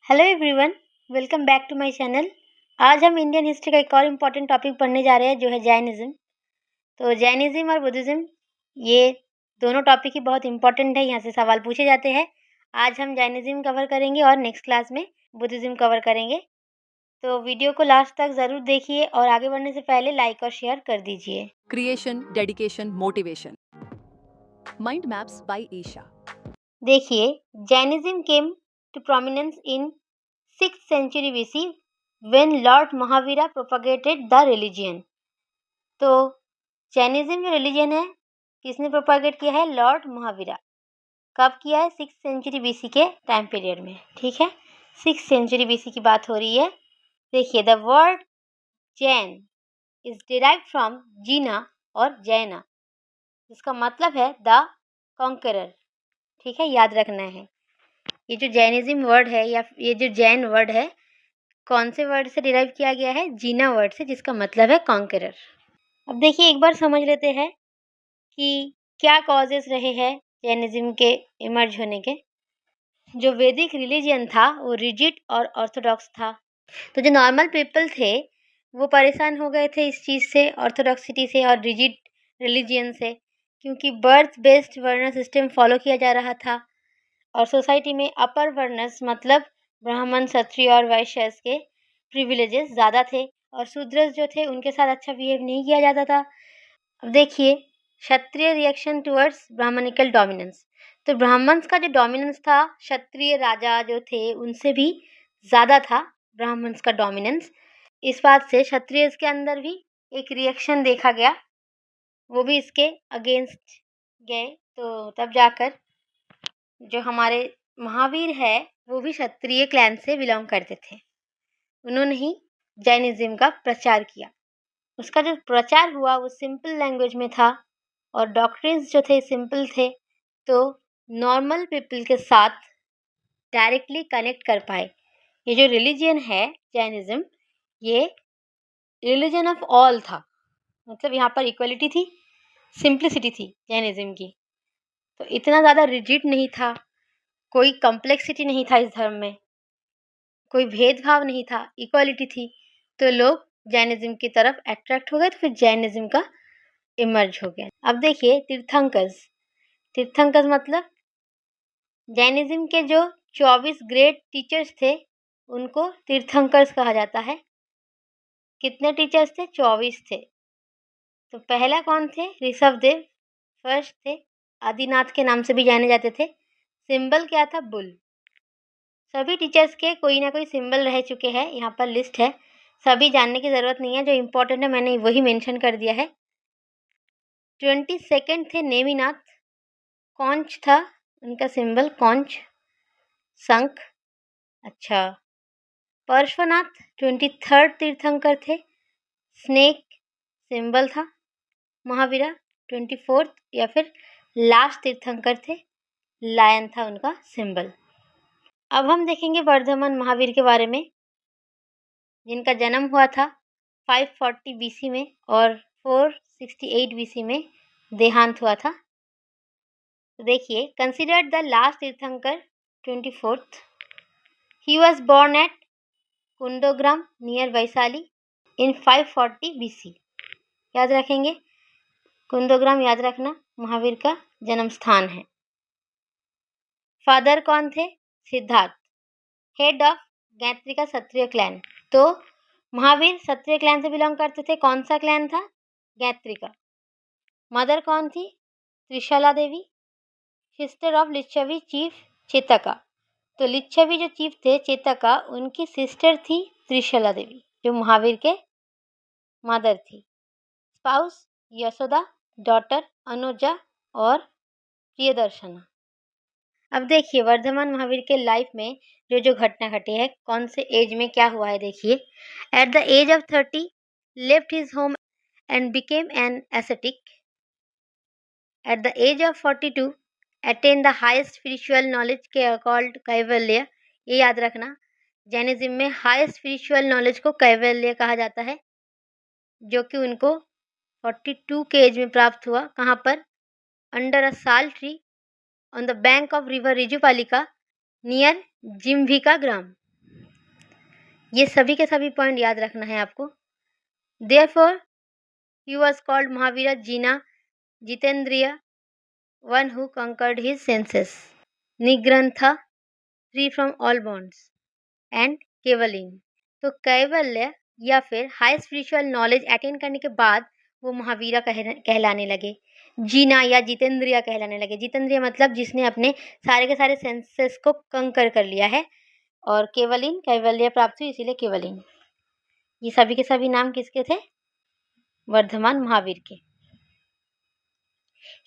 Hello everyone, welcome back to my channel. आज हम Indian history का एक और इम्पॉर्टेंट टॉपिक पढ़ने जा रहे हैं जो है जैनिज़्म। तो जैनिज़्म और बुद्धिज़्म ये दोनों टॉपिक ही बहुत इंपॉर्टेंट है, यहाँ से सवाल पूछे जाते हैं। आज हम जैनिज़्म कवर करेंगे और नेक्स्ट क्लास में बुद्धिज़्म कवर करेंगे। तो वीडियो को लास्ट तक ज़रूर देखिए और आगे बढ़ने से पहले लाइक और शेयर कर दीजिए। Creation, dedication, motivation. Mind Maps by Isha. देखिए, Jainism came to prominence in 6th century BC when Lord Mahavira propagated the religion. तो जैनिज्म जो रिलीजन है किसने प्रोपागेट किया है? लॉर्ड महावीरा। कब किया है? 6th century BC के टाइम पीरियड में। ठीक है, 6th century BC की बात हो रही है। देखिए, the word Jain is derive from Jina और जैना, जिसका मतलब है द कॉन्करर। ठीक है, याद रखना है। ये जो जैनिज्म वर्ड है या ये जो जैन वर्ड है, कौन से वर्ड से डिराइव किया गया है? जीना वर्ड से, जिसका मतलब है कॉन्करर। अब देखिए, एक बार समझ लेते हैं कि क्या कॉजेस रहे हैं जैनिज्म के इमर्ज होने के। जो वैदिक रिलीजियन था वो रिजिड और ऑर्थोडॉक्स था। तो जो नॉर्मल पीपल थे वो परेशान हो गए थे इस चीज़ से, ऑर्थोडॉक्सिटी से और रिजिड रिलीजियन से, क्योंकि बर्थ बेस्ड वर्ण सिस्टम फॉलो किया जा रहा था और सोसाइटी में अपर वर्णस मतलब ब्राह्मण, क्षत्रिय और वैश्यस के प्रिविलेजेस ज़्यादा थे और शूद्रस जो थे उनके साथ अच्छा बिहेव नहीं किया जाता था। अब देखिए, क्षत्रिय रिएक्शन टुवर्ड्स ब्राह्मणिकल डोमिनेंस। तो ब्राह्मण्स का जो डोमिनेंस था, क्षत्रिय राजा जो थे उनसे भी ज़्यादा था ब्राह्मण्स का डोमिनेंस। इस बात से क्षत्रियस के अंदर भी एक रिएक्शन देखा गया, वो भी इसके अगेंस्ट गए। तो तब जाकर जो हमारे महावीर है वो भी क्षत्रिय क्लैन से बिलोंग करते थे। उन्होंने ही जैनिज्म का प्रचार किया। उसका जो प्रचार हुआ वो सिंपल लैंग्वेज में था और डॉक्ट्रिन्स जो थे सिंपल थे, तो नॉर्मल पीपल के साथ डायरेक्टली कनेक्ट कर पाए। ये जो रिलीजियन है जैनिज्म, ये रिलीजन ऑफ ऑल था, मतलब यहाँ पर इक्वलिटी थी, सिंप्लिसिटी थी जैनिज्म की। तो इतना ज़्यादा रिजिड नहीं था, कोई कॉम्प्लेक्सिटी नहीं था इस धर्म में, कोई भेदभाव नहीं था, इक्वालिटी थी। तो लोग जैनिज्म की तरफ अट्रैक्ट हो गए, तो फिर जैनिज्म का इमर्ज हो गया। अब देखिए, तीर्थंकर्स। तीर्थंकर्स मतलब जैनिज्म के जो 24 ग्रेट टीचर्स थे उनको तीर्थंकर्स कहा जाता है। कितने टीचर्स थे? 24 थे। तो पहला कौन थे? ऋषभदेव फर्स्ट थे, आदिनाथ के नाम से भी जाने जाते थे। सिंबल क्या था? बुल। सभी टीचर्स के कोई ना कोई सिंबल रह चुके हैं, यहाँ पर लिस्ट है, सभी जानने की ज़रूरत नहीं है, जो इम्पोर्टेंट है मैंने वही मेंशन कर दिया है। 22nd थे नेमिनाथ, कौंच था उनका सिंबल, कौंच, शंख। अच्छा, पार्श्वनाथ 23rd तीर्थंकर थे, स्नेक सिंबल था। महावीरा 24th या फिर लास्ट तीर्थंकर थे, लायन था उनका सिंबल। अब हम देखेंगे वर्धमान महावीर के बारे में, जिनका जन्म हुआ था 540 BC में और 468 BC में देहांत हुआ था। तो देखिए, considered the last tirthankar 24th, he was born at Kundagrama near Vaishali in 540 BC। याद रखेंगे, कुंदोग्राम याद रखना महावीर का जन्म स्थान है। फादर कौन थे? Siddhartha, head of Gaitrika Kshatriya clan. तो महावीर क्षत्रिय क्लैन से बिलोंग करते थे। कौन सा क्लैन था? गैत्रिका। मदर कौन थी? त्रिशला देवी, सिस्टर ऑफ लिच्छवी चीफ चेतका। तो लिच्छवी जो चीफ थे चेतका, उनकी सिस्टर थी त्रिशला देवी, जो महावीर के मदर थी। स्पाउस यशोदा, डॉटर अनुजा और प्रियदर्शना। अब देखिए, वर्धमान महावीर के लाइफ में जो जो घटना घटी है, कौन से एज में क्या हुआ है, देखिए। At the age of 30 left his home and became an ascetic. At the age of 42 attain the highest spiritual knowledge के कॉल्ड कैवल्य। ये याद रखना, जैनिज्म में हाईएस्ट स्पिरिचुअल नॉलेज को कैवल्य कहा जाता है, जो कि उनको 42 के एज में प्राप्त हुआ। कहाँ पर? Under a sal tree on the bank of river Rijupalika near Jimbhika grama. ये सभी के सभी पॉइंट याद रखना है आपको। Therefore, he was called Mahavira Jina Jitendriya, one who conquered his senses. Nigrantha, free from all bonds. And केवलिंग। तो कैवल्य या फिर हाई स्पिरिचुअल नॉलेज अटेन करने के बाद वो महावीरा कहलाने लगे, जीना या जितेंद्रिया कहलाने लगे। जितेंद्रिय मतलब जिसने अपने सारे के सारे सेंसेस को कंकर कर लिया है, और केवलिंग कैवल्य प्राप्त हुई, इसीलिए केवलिंग। ये सभी के सभी नाम किसके थे? वर्धमान महावीर के।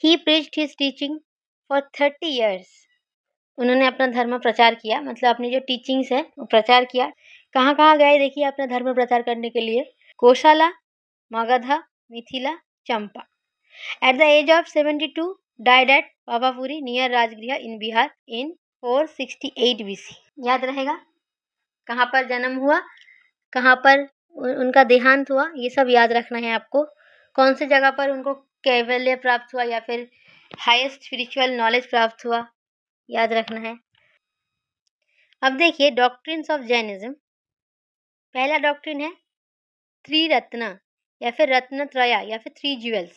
He preached his teaching for 30 years। उन्होंने अपना धर्म प्रचार किया, मतलब अपनी जो टीचिंग्स है वो प्रचार किया। कहाँ कहाँ गए देखिए अपना धर्म प्रचार करने के लिए? Kosala, Magadha, Mithila, Champa. At the age of 72 died at Pavapuri near Rajgriha in Bihar in 468 BC। याद रहेगा कहाँ पर जन्म हुआ, कहाँ पर उनका देहांत हुआ, ये सब याद रखना है आपको। कौन सी जगह पर उनको कैवल्य प्राप्त हुआ या फिर हाईएस्ट स्पिरिचुअल नॉलेज प्राप्त हुआ, याद रखना है। अब देखिए डॉक्ट्रिन्स ऑफ जैनिज्म। पहला डॉक्ट्रिन है त्रिरत्न या फिर रत्नत्रया या फिर 3 jewels।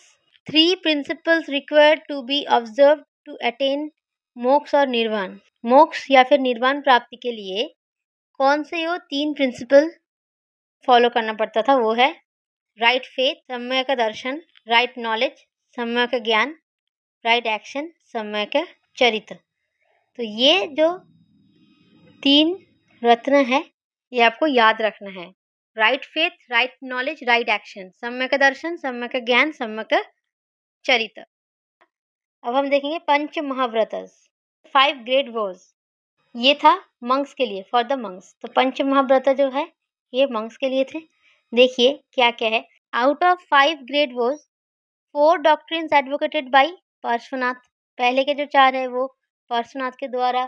3 principles required to be observed to attain मोक्ष और निर्वाण। मोक्ष या फिर निर्वाण प्राप्ति के लिए कौन से वो 3 प्रिंसिपल फॉलो करना पड़ता था? वो है राइट फेथ, सम्यक दर्शन, राइट नॉलेज, सम्यक ज्ञान, राइट एक्शन, सम्यक चरित्र। तो ये जो 3 रत्न है ये आपको याद रखना है। Right faith, right knowledge, right action, सम्यक दर्शन, सम्यक ज्ञान, सम्यक चरित्र। अब हम देखेंगे पंच महाव्रतस, 5 ग्रेट वोज। ये था मंक्स के लिए, फॉर द मंक्स। तो पंच महाव्रत जो है ये मंक्स के लिए थे। देखिए क्या क्या है। Out of 5 great vows 4 doctrines advocated by Parshvanath. पहले के जो 4 है वो पार्श्वनाथ के द्वारा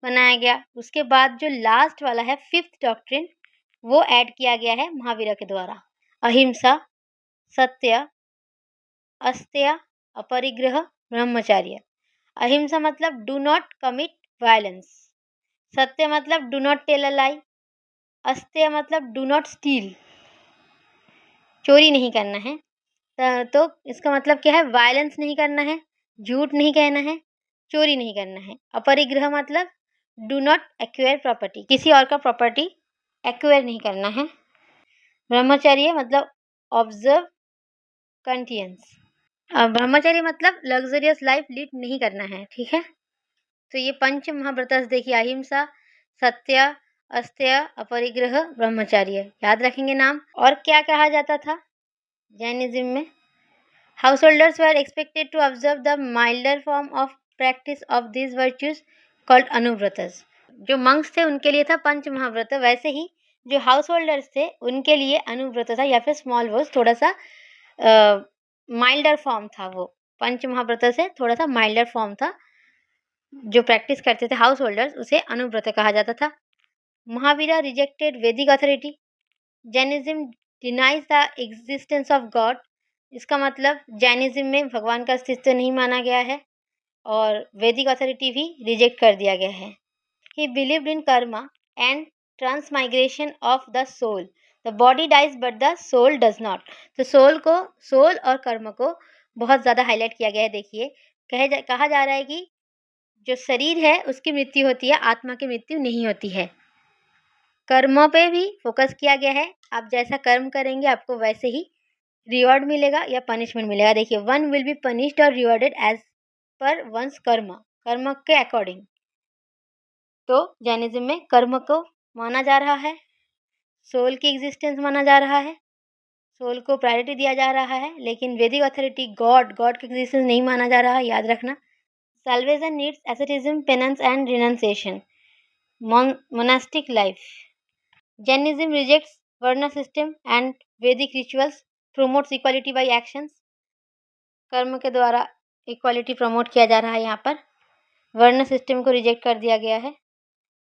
बनाया गया। उसके बाद जो लास्ट वाला है 5th डॉक्ट्रिन, वो ऐड किया गया है महावीरा के द्वारा। अहिंसा, सत्य, अस्तेय, अपरिग्रह, ब्रह्मचर्य। अहिंसा मतलब डू नॉट कमिट वायलेंस। सत्य मतलब डू नॉट टेल अ लाई। अस्तेय मतलब डू नॉट स्टील, चोरी नहीं करना है। तो इसका मतलब क्या है? वायलेंस नहीं करना है, झूठ नहीं कहना है, चोरी नहीं करना है। अपरिग्रह मतलब डू नॉट एक्वायर प्रॉपर्टी, किसी और का प्रॉपर्टी एक्वायर नहीं करना है। ब्रह्मचर्य मतलब ऑब्जर्व कंटियंस। ब्रह्मचर्य मतलब लग्जरियस लाइफ लीड नहीं करना है, ठीक है। तो ये पंच महाव्रतस देखिए, अहिंसा, सत्य, अस्तेय, अपरिग्रह, ब्रह्मचर्य। याद रखेंगे नाम। और क्या कहा जाता था जैनिज्म में? Householders were expected to observe the milder form of practice of this virtues called anuvratas. जो मंक्स थे उनके लिए था पंच महाव्रत, वैसे ही जो हाउस होल्डर्स थे उनके लिए अनुव्रत था या फिर स्मॉल वोज, थोड़ा सा माइल्डर फॉर्म था। वो पंच महाव्रत से थोड़ा सा माइल्डर फॉर्म था। जो प्रैक्टिस करते थे हाउस होल्डर्स उसे अनुव्रत कहा जाता था। महावीरा रिजेक्टेड वैदिक authority. Jainism denies the existence of God. इसका मतलब जैनिज्म में भगवान का अस्तित्व नहीं माना गया है और वैदिक अथॉरिटी भी रिजेक्ट कर दिया गया है। He believed in karma and transmigration of the soul. The body dies but the soul does not. तो सोल और कर्म को बहुत ज़्यादा हाईलाइट किया गया है। देखिए कहा जा रहा है कि जो शरीर है उसकी मृत्यु होती है, आत्मा की मृत्यु नहीं होती है। कर्मों पे भी फोकस किया गया है। आप जैसा कर्म करेंगे आपको वैसे ही रिवॉर्ड मिलेगा या पनिशमेंट मिलेगा। देखिए वन विल बी पनिश्ड और रिवॉर्डेड एज पर वंस कर्म के अकॉर्डिंग। तो जैनिज्म में कर्म को माना जा रहा है, सोल की एग्जिस्टेंस माना जा रहा है, सोल को प्रायोरिटी दिया जा रहा है। लेकिन वैदिक अथॉरिटी गॉड की एग्जिस्टेंस नहीं माना जा रहा है, याद रखना। Salvation needs asceticism, penance and renunciation. Monastic life. Jainism rejects Varna system and Vedic rituals, promotes equality by actions. कर्म के द्वारा इक्वालिटी प्रमोट किया जा रहा है। यहाँ पर वर्ण सिस्टम को रिजेक्ट कर दिया गया है।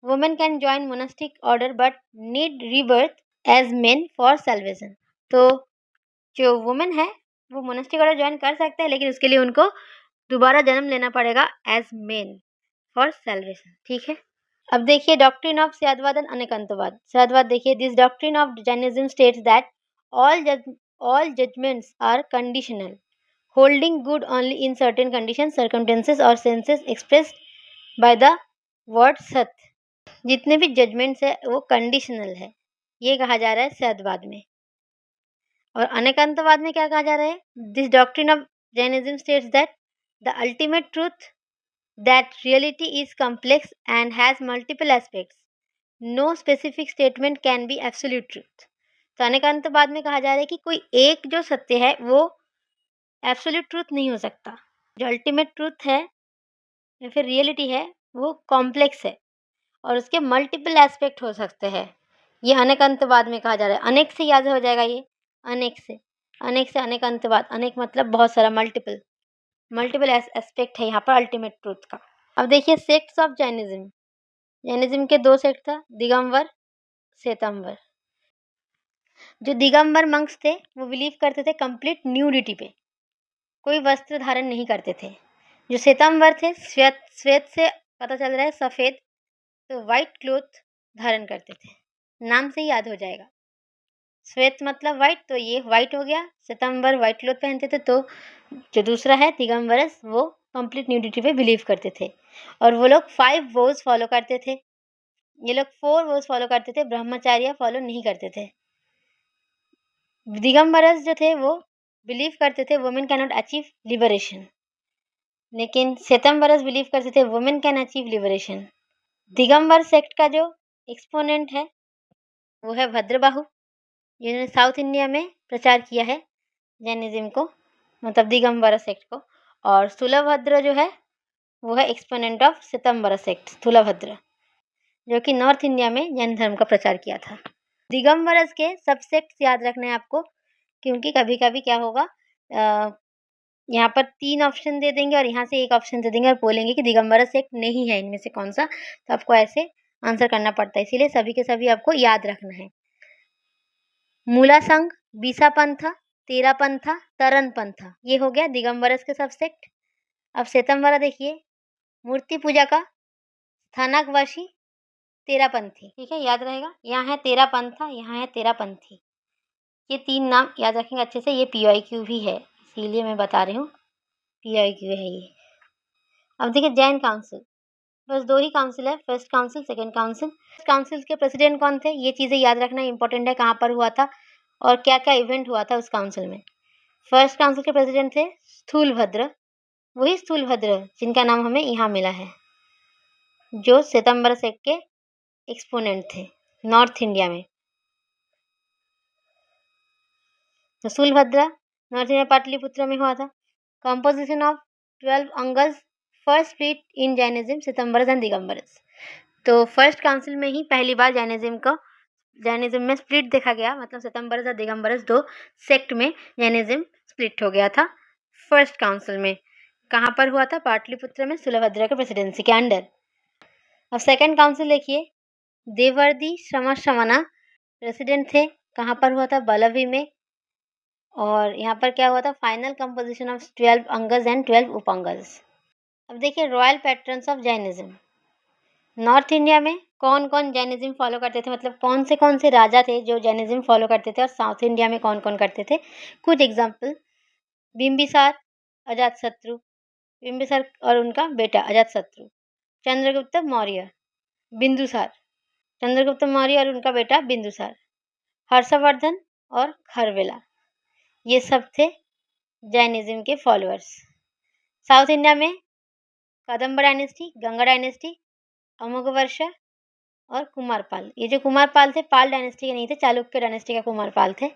Women can join monastic order but need rebirth as men for salvation. तो जो वुमेन है वो मोनास्टिक ऑर्डर ज्वाइन कर सकते हैं, लेकिन उसके लिए उनको दोबारा जन्म लेना पड़ेगा एज मेन फॉर सेल्वेशन, ठीक है। अब देखिए doctrine of Sadvada and Anekantavada. Sadvada देखिए, this doctrine of Jainism states that all judgments are conditional, holding good only in certain condition, circumstances और senses expressed by the word satya. जितने भी जजमेंट्स है वो कंडीशनल है, ये कहा जा रहा है सद्वाद में। और अनेकंतवाद में क्या कहा जा रहा है? This doctrine of Jainism states that the ultimate truth that reality is complex and has multiple aspects. No specific statement can be absolute truth. तो अनेकांतवाद में कहा जा रहा है कि कोई एक जो सत्य है वो एब्सोल्यूट ट्रूथ नहीं हो सकता। जो अल्टीमेट ट्रूथ है या फिर रियलिटी है वो कॉम्प्लेक्स है और उसके मल्टीपल एस्पेक्ट हो सकते हैं। ये अनेकांतवाद में कहा जा रहा है। अनेक से याद हो जाएगा ये, अनेक से अनेकांतवाद। अनेक मतलब बहुत सारा, मल्टीपल एस्पेक्ट है यहाँ पर अल्टीमेट ट्रूथ का। अब देखिए सेक्ट्स ऑफ जैनिज्म। जैनिज्म के 2 सेक्ट था, दिगंबर, श्वेतांबर। जो दिगंबर मंक्स थे वो बिलीव करते थे कंप्लीट न्यूडिटी पे, कोई वस्त्र धारण नहीं करते थे। जो श्वेतांबर थे, श्वेत से पता चल रहा है सफ़ेद, तो वाइट क्लोथ धारण करते थे। नाम से ही याद हो जाएगा, श्वेत मतलब वाइट, तो ये वाइट हो गया। श्वेतांबर वाइट क्लोथ पहनते थे। तो जो दूसरा है दिगंबरस, वो कंप्लीट न्यूडिटी पे बिलीव करते थे। और वो लोग 5 वोज फॉलो करते थे। ये लोग 4 वोज फॉलो करते थे, ब्रह्मचार्य फॉलो नहीं करते थे। दिगंबरस जो थे वो बिलीव करते थे women can not achieve liberation, लेकिन श्वेतांबरस बिलीव करते थे women can achieve liberation. Digambar sect का जो एक्सपोनेंट है वो है भद्रबाहु, जिन्होंने साउथ इंडिया में प्रचार किया है जैनिज्म को, मतलब दिगंबर सेक्ट को। और स्थूलभद्र जो है वो है exponent of Shvetambar sect, Sthulabhadra, जो कि नॉर्थ इंडिया में जैन धर्म का प्रचार किया था। दिगंबरस के सब सेक्ट्स याद रखना है आपको, क्योंकि कभी कभी क्या होगा, यहाँ पर 3 ऑप्शन दे देंगे और यहाँ से 1 ऑप्शन दे देंगे और बोलेंगे कि दिगंबरस सेक्ट नहीं है इनमें से कौन सा, तो आपको ऐसे आंसर करना पड़ता है। इसीलिए सभी के सभी आपको याद रखना है। मूला संघ, बीसा पंथा, तेरा पंथा, तरन पंथा, ये हो गया दिगंबरस के सब सेक्ट। अब श्वेतांबरा देखिए, मूर्ति पूजा का, स्थानकवासी, तेरापंथी, ठीक है, याद रहेगा। यहाँ है तेरा पंथा, यहाँ है तेरापंथी, ये 3 नाम याद रखेंगे अच्छे से। ये PYQ भी है, इसीलिए मैं बता रही हूँ, PYQ है ये। अब देखिए जैन काउंसिल, बस 2 ही काउंसिल है, first council, second council. Council के प्रेसिडेंट कौन थे, ये चीज़ें याद रखना इंपॉर्टेंट है, कहाँ पर हुआ था और क्या क्या इवेंट हुआ था उस काउंसिल में। फर्स्ट काउंसिल के प्रेसिडेंट थे स्थूलभद्र, वही स्थूलभद्र जिनका नाम हमें यहाँ मिला है, जो श्वेतांबर सेक्ट के एक्सपोनेंट थे नॉर्थ इंडिया में। तो स्थूलभद्र नॉर्थ इंडिया पाटलिपुत्र में हुआ था। Composition of 12 Angas, first split in Jainism, Shvetambaras and Digambaras. तो फर्स्ट काउंसिल में ही पहली बार जैनिज्म में स्प्लिट देखा गया, मतलब श्वेतांबरस और दिगंबरस 2 सेक्ट में जैनिज्म स्प्लिट हो गया था फर्स्ट काउंसिल में। कहाँ पर हुआ था? पाटलिपुत्र में, स्थूलभद्र के प्रेसिडेंसी के अंडर। अब सेकेंड काउंसिल देखिए, देवर्दी श्रमणा प्रेसिडेंट थे, कहाँ पर हुआ था? बलवी में। और यहाँ पर क्या हुआ था? Final composition of 12 Angas and 12 Upangas. अब देखिए royal patrons of Jainism. North India में कौन कौन जैनिज्म फॉलो करते थे, मतलब कौन से राजा थे जो जैनिज्म फॉलो करते थे, और साउथ इंडिया में कौन कौन करते थे? कुछ एग्जाम्पल, बिम्बिसार, अजातशत्रु, बिम्बिसार और उनका बेटा अजातशत्रु, चंद्रगुप्त मौर्य, बिंदुसार, चंद्रगुप्त मौर्य और उनका बेटा बिंदुसार, हर्षवर्धन और खरवेला, ये सब थे जैनिज्म के फॉलोअर्स। साउथ इंडिया में कदम्ब डायनेस्टी, गंगा डायनेस्टी, अमोघवर्ष और कुमारपाल। ये जो कुमारपाल थे पाल डायनेस्टी के नहीं थे, चालुक्य डायनेस्टी का कुमारपाल थे।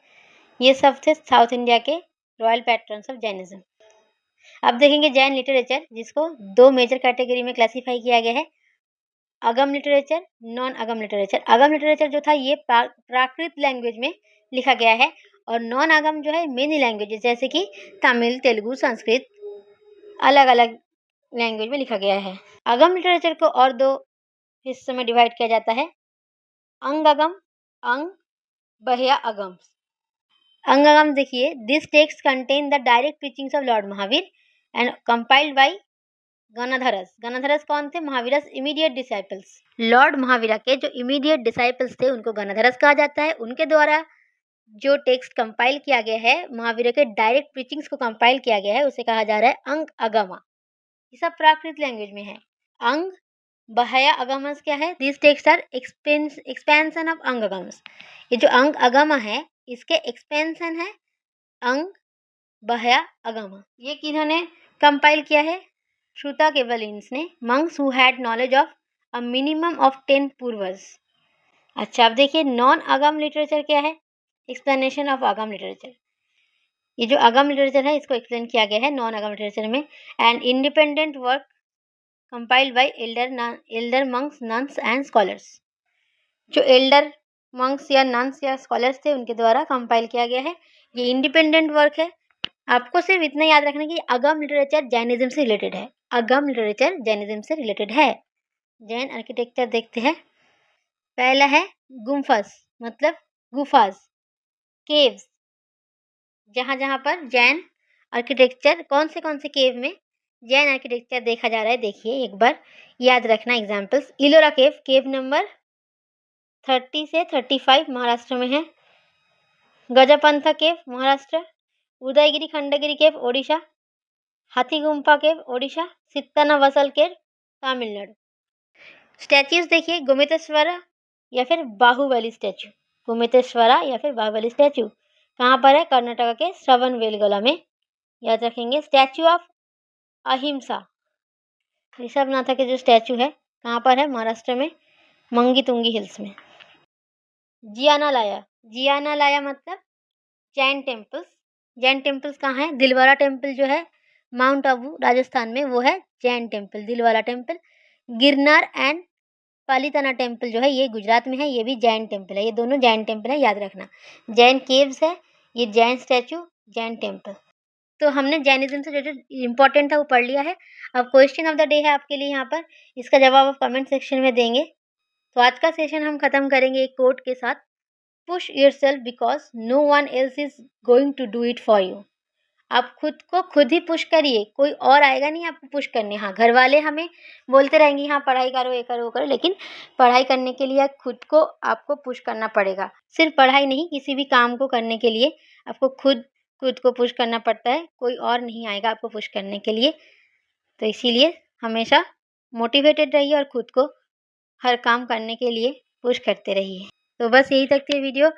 ये सब थे साउथ इंडिया के रॉयल पैट्रन्स ऑफ जैनिज्म। अब देखेंगे जैन लिटरेचर, जिसको 2 मेजर कैटेगरी में क्लासीफाई किया गया है, अगम लिटरेचर, नॉन अगम लिटरेचर। अगम लिटरेचर जो था ये प्राकृत लैंग्वेज में लिखा गया है, और नॉन अगम जो है मेनी लैंग्वेजेस, जैसे कि तमिल, तेलुगु, संस्कृत, अलग अलग लैंग्वेज में लिखा गया है। अगम लिटरेचर को और 2 हिस्सों में डिवाइड किया जाता है, अंग अगम, अंग बह्य अगम। अंग अगम देखिए, this text contain the direct teachings of lord Mahavira and compiled by Ganadharas. Ganadharas कौन थे? Mahavira's immediate disciples. Lord Mahavira के जो इमीडिएट डिसाइपल्स थे उनको गणाधरस कहा जाता है। उनके द्वारा जो टेक्स्ट कंपाइल किया गया है, महावीरा के डायरेक्ट प्रीचिंग्स को कंपाइल किया गया है, उसे कहा जा रहा है अंग अगमा। ये सब प्राकृत लैंग्वेज में है। अंग बहया अगमस क्या है? This text are expansion of Anga Agamas. ये जो अंग अगमा है इसके एक्सपेंशन है अंग बहया अगमा। ये किन्होंने कंपाइल किया है? श्रुता केवलिन्स ने। Monks who had knowledge of a minimum of 10 पूर्वज। अच्छा, अब देखिए नॉन अगम लिटरेचर क्या है? Explanation of Agam literature. ये जो अगम लिटरेचर है इसको एक्सप्लेन किया गया है नॉन अगम लिटरेचर में। And independent work compiled bye Elder monks, nuns and scholars. जो एल्डर मंक्स या नन्स या स्कॉलर्स थे उनके द्वारा कंपाइल किया गया है। ये इंडिपेंडेंट वर्क है। आपको सिर्फ इतना याद रखना कि अगम लिटरेचर जैनिज्म से रिलेटेड है। अगम लिटरेचर जैनिज्म से रिलेटेड है। जैन आर्किटेक्चर देखते हैं। पहला है गुम्फस, मतलब गुफाज, केव्स, जहाँ जहाँ पर जैन आर्किटेक्चर, कौन से केव में जैन आर्किटेक्चर देखा जा रहा है, देखिए एक बार याद रखना एग्जाम्पल्स। इलोरा केव, केव नंबर 30 से 35 महाराष्ट्र में है। गजपंथा केव महाराष्ट्र। उदयगिरी खंडगिरी केव ओडिशा। हाथी गुम्फा केव ओडिशा। सित्ताना वसल केव तमिलनाडु। स्टैच्यूज देखिए, गोमतेश्वरा या फिर बाहुबली स्टैचू। गोमतेश्वरा या फिर बाहुबली स्टैचू कहाँ पर है? कर्नाटक के श्रवणबेलगोला में। याद रखेंगे। स्टैचू ऑफ अहिंसा, ऋषभनाथा के जो स्टैचू है कहाँ पर है? महाराष्ट्र में, मंगी तुंगी हिल्स में। जियानालाया, जियानालाया मतलब जैन टेम्पल्स। जैन टेम्पल्स कहाँ है? दिलवारा टेम्पल जो है माउंट आबू राजस्थान में, वो है Jain temple, Dilwara temple. Girnar and Palitana temple जो है ये गुजरात में है, ये भी जैन टेम्पल है। ये दोनों जैन टेम्पल है, याद रखना। जैन केव्स है, ये जैन स्टैचू, जैन टेम्पल। तो हमने जैनिज्म से जो जो इम्पोर्टेंट था वो पढ़ लिया है। अब क्वेश्चन ऑफ द डे है आपके लिए यहाँ पर, इसका जवाब आप कमेंट सेक्शन में देंगे। तो आज का सेशन हम खत्म करेंगे एक कोट के साथ। Push yourself because no one else is going to do it for you. आप खुद को खुद ही पुश करिए, कोई और आएगा नहीं आपको पुश करने। हाँ, घर वाले हमें बोलते रहेंगे हाँ पढ़ाई करो, ये करो वो करो, लेकिन पढ़ाई करने के लिए खुद को आपको पुश करना पड़ेगा। सिर्फ पढ़ाई नहीं, किसी भी काम को करने के लिए आपको खुद को पुश करना पड़ता है, कोई और नहीं आएगा आपको पुश करने के लिए। तो इसीलिए हमेशा मोटिवेटेड रहिए और खुद को हर काम करने के लिए पुश करते रहिए। तो बस यही तक थी वीडियो।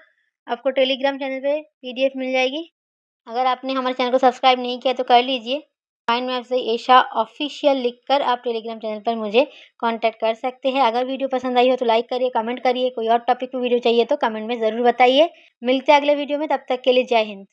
आपको टेलीग्राम चैनल पे PDF मिल जाएगी। अगर आपने हमारे चैनल को सब्सक्राइब नहीं किया तो कर लीजिए। माइंड मैप से एशा ऑफिशियल लिखकर आप टेलीग्राम चैनल पर मुझे कांटेक्ट कर सकते हैं। अगर वीडियो पसंद आई हो तो लाइक करिए, कमेंट करिए। कोई और टॉपिक पे वीडियो चाहिए तो कमेंट में ज़रूर बताइए। मिलते हैं अगले वीडियो में, तब तक के लिए जय हिंद।